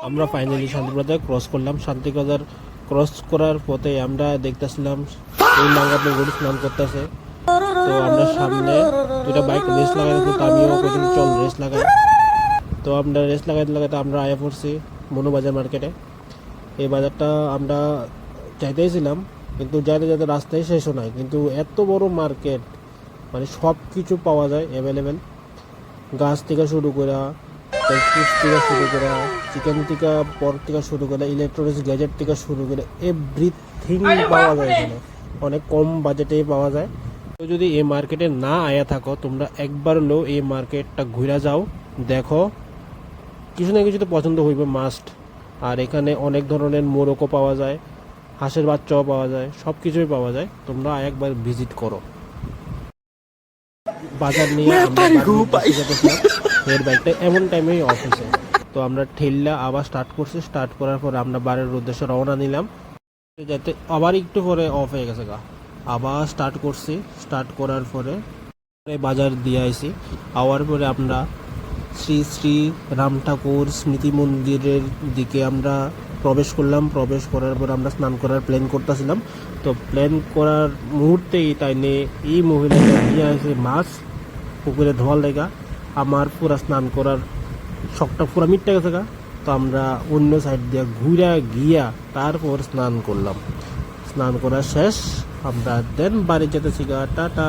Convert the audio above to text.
আমরা finally Shantibazar cross করলাম। Shantibazar cross করার পথে আমরা দেখতেছিলাম এই নাঙ্গাতে গরু স্নান করতেছে। তো আমরা সামনে দুটা বাইক রেস লাগাইতে, তো আমিও কইছি চল রেস লাগাই। তো আমরা রেস লাগাইতে লাগাইতে আমরা আয়া পড়ছি মনুবাজার মার্কেটে। এই বাজারটা আমরা যাইতেছিলাম, কিন্তু যাইতে যাইতে রাস্তায় শেষও নাই। কিন্তু এত বড় মার্কেট, মানে সব কিছু পাওয়া যায় অ্যাভেলেবেল। গাছ থেকে শুরু করে, ফ্রুটস থেকে শুরু করে, চিকেন থেকে পর্ক থেকে শুরু করে, ইলেকট্রনিক্স গ্যাজেট থেকে শুরু করে এভরিথিং পাওয়া যায় এখানে, অনেক কম বাজেটেই পাওয়া যায়। তো যদি এই মার্কেটে না আয়া থাকো, তোমরা একবার হলেও এই মার্কেটটা ঘুরে যাও, দেখো, কিছু না কিছু তো পছন্দ হইবে মাস্ট। আর এখানে অনেক ধরনের মোরগও পাওয়া যায়, হাঁসের বাচ্চাও পাওয়া যায়, সব কিছুই পাওয়া যায়। তোমরা একবার ভিজিট করো। বাজার নিয়ে এর বাইকটা এমন টাইমেই অফিসে, তো আমরা ঠেললা আবার স্টার্ট করছি। স্টার্ট করার পরে আমরা বাড়ির উদ্দেশ্যে রওনা নিলাম, যাতে আবার একটু পরে অফ হয়ে গেছে গা। আবার স্টার্ট করছি। স্টার্ট করার পরে বাজার দিয়ে আইছি। আওয়ার পরে আমরা শ্রী শ্রী রাম ঠাকুর স্মৃতি মন্দিরের দিকে আমরা প্রবেশ করলাম। প্রবেশ করার পর আমরা স্নান করার প্ল্যান করতেছিলাম। তো প্ল্যান করার মুহূর্তেই তাই নিয়ে এই মহিলাটা নিয়ে আসে মাছ পুকুরে ধোয়ার লেগা। আমার পুরা স্নান করার শখটা পুরা মিটতে গেছে গা। তো আমরা অন্য সাইড দিয়ে ঘুরে গিয়া তারপর স্নান করলাম। স্নান করা শেষ, আমরা দেন বাড়ি যেতেছি গা। টাটা।